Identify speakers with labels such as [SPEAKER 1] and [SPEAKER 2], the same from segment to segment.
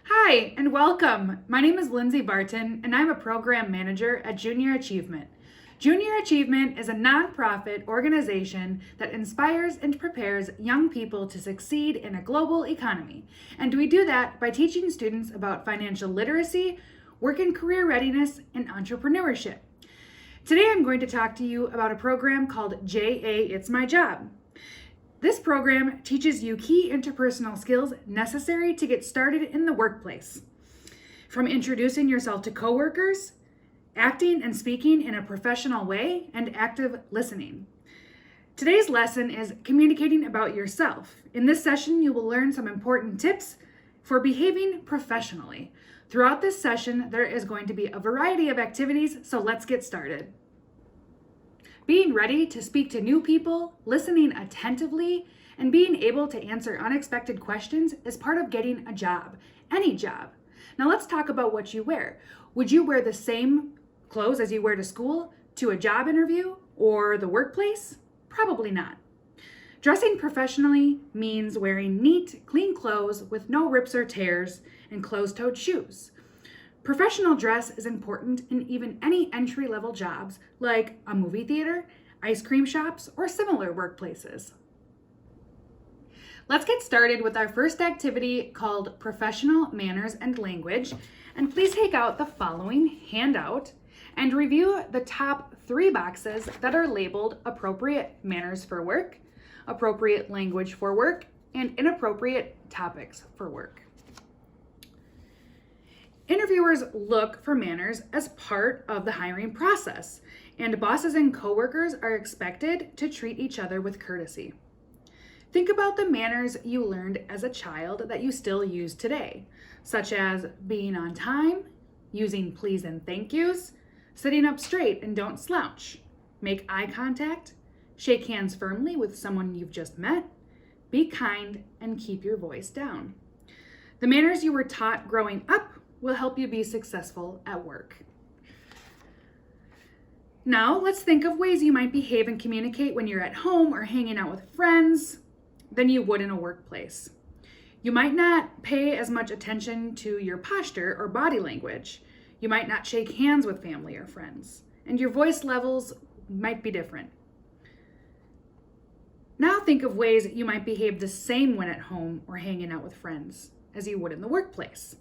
[SPEAKER 1] Hi, and welcome. My name is Lindsay Barton, and I'm a program manager at Junior Achievement. Junior Achievement is a nonprofit organization that inspires and prepares young people to succeed in a global economy. And we do that by teaching students about financial literacy, work and career readiness, and entrepreneurship. Today I'm going to talk to you about a program called JA It's My Job. This program teaches you key interpersonal skills necessary to get started in the workplace. From introducing yourself to coworkers, acting and speaking in a professional way, and active listening. Today's lesson is communicating about yourself. In this session, you will learn some important tips for behaving professionally. Throughout this session, there is going to be a variety of activities, so let's get started. Being ready to speak to new people, listening attentively, and being able to answer unexpected questions is part of getting a job, any job. Now let's talk about what you wear. Would you wear the same clothes as you wear to school, to a job interview, or the workplace? Probably not. Dressing professionally means wearing neat, clean clothes with no rips or tears and closed-toed shoes. Professional dress is important in even any entry-level jobs like a movie theater, ice cream shops, or similar workplaces. Let's get started with our first activity called Professional Manners and Language. And please take out the following handout and review the top 3 boxes that are labeled appropriate manners for work, appropriate language for work, and inappropriate topics for work. Interviewers look for manners as part of the hiring process, and bosses and coworkers are expected to treat each other with courtesy. Think about the manners you learned as a child that you still use today, such as being on time, using please and thank yous, sitting up straight and don't slouch, make eye contact, shake hands firmly with someone you've just met, be kind, and keep your voice down. The manners you were taught growing up will help you be successful at work. Now, let's think of ways you might behave and communicate when you're at home or hanging out with friends than you would in a workplace. You might not pay as much attention to your posture or body language. You might not shake hands with family or friends, and your voice levels might be different. Now think of ways you might behave the same when at home or hanging out with friends as you would in the workplace.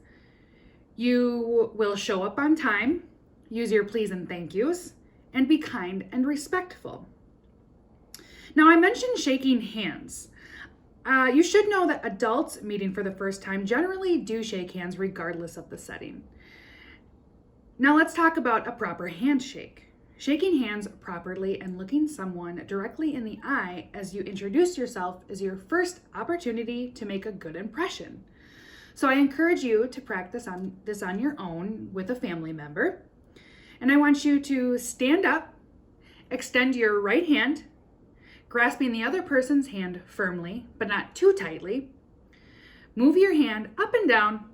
[SPEAKER 1] You will show up on time, use your please and thank yous, and be kind and respectful. Now, I mentioned shaking hands. You should know that adults meeting for the first time generally do shake hands regardless of the setting. Now let's talk about a proper handshake. Shaking hands properly and looking someone directly in the eye as you introduce yourself is your first opportunity to make a good impression. So I encourage you to practice this on your own with a family member. And I want you to stand up, extend your right hand, grasping the other person's hand firmly, but not too tightly. Move your hand up and down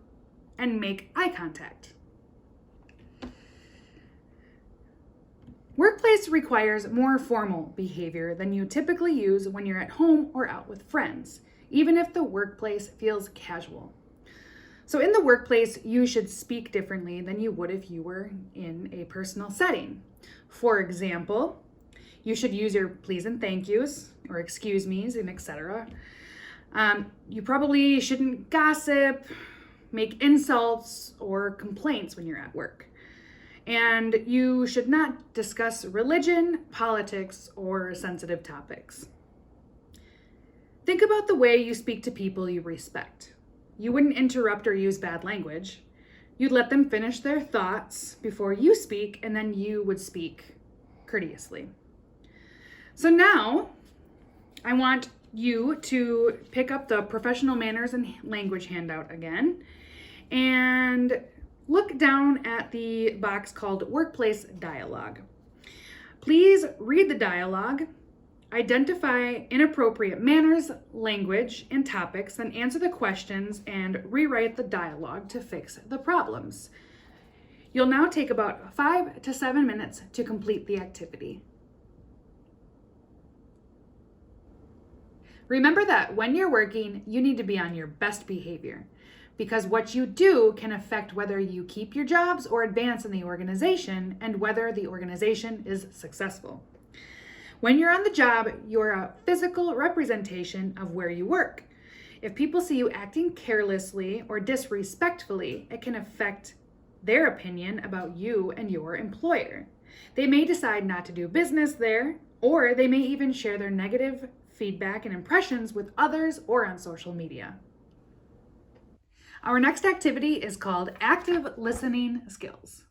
[SPEAKER 1] and make eye contact. Workplace requires more formal behavior than you typically use when you're at home or out with friends, even if the workplace feels casual. So in the workplace, you should speak differently than you would if you were in a personal setting. For example, you should use your please and thank yous, or excuse me's, and etc. You probably shouldn't gossip, make insults, or complaints when you're at work. And you should not discuss religion, politics, or sensitive topics. Think about the way you speak to people you respect. You wouldn't interrupt or use bad language. You'd let them finish their thoughts before you speak, and then you would speak courteously. So now, I want you to pick up the Professional Manners and Language handout again, and look down at the box called Workplace Dialogue. Please read the dialogue, identify inappropriate manners, language, and topics, then answer the questions and rewrite the dialogue to fix the problems. You'll now take about 5 to 7 minutes to complete the activity. Remember that when you're working, you need to be on your best behavior. because what you do can affect whether you keep your jobs or advance in the organization and whether the organization is successful. When you're on the job, you're a physical representation of where you work. If people see you acting carelessly or disrespectfully, it can affect their opinion about you and your employer. They may decide not to do business there, or they may even share their negative feedback and impressions with others or on social media. Our next activity is called Active Listening Skills.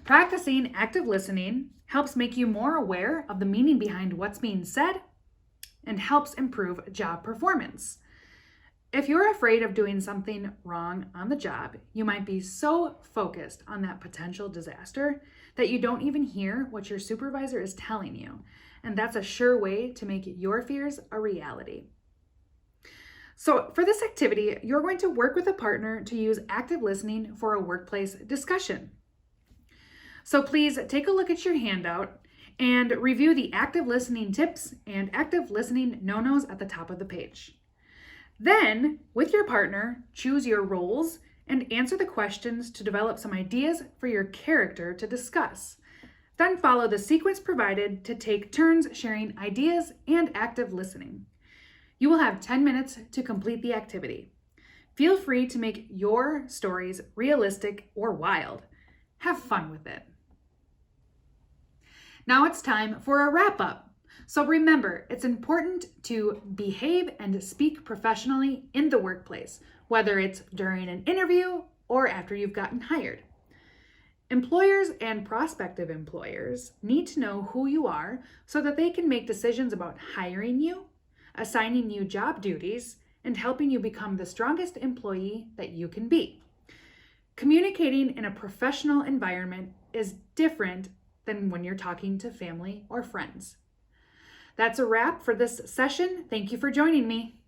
[SPEAKER 1] Practicing active listening helps make you more aware of the meaning behind what's being said and helps improve job performance. If you're afraid of doing something wrong on the job, you might be so focused on that potential disaster that you don't even hear what your supervisor is telling you. And that's a sure way to make your fears a reality. So for this activity, you're going to work with a partner to use active listening for a workplace discussion. So please take a look at your handout and review the active listening tips and active listening no-nos at the top of the page. Then, with your partner, choose your roles and answer the questions to develop some ideas for your character to discuss. Then follow the sequence provided to take turns sharing ideas and active listening. You will have 10 minutes to complete the activity. Feel free to make your stories realistic or wild. Have fun with it. Now it's time for a wrap-up. So remember, it's important to behave and speak professionally in the workplace, whether it's during an interview or after you've gotten hired. Employers and prospective employers need to know who you are so that they can make decisions about hiring you, assigning you job duties, and helping you become the strongest employee that you can be. Communicating in a professional environment is different than when you're talking to family or friends. That's a wrap for this session. Thank you for joining me.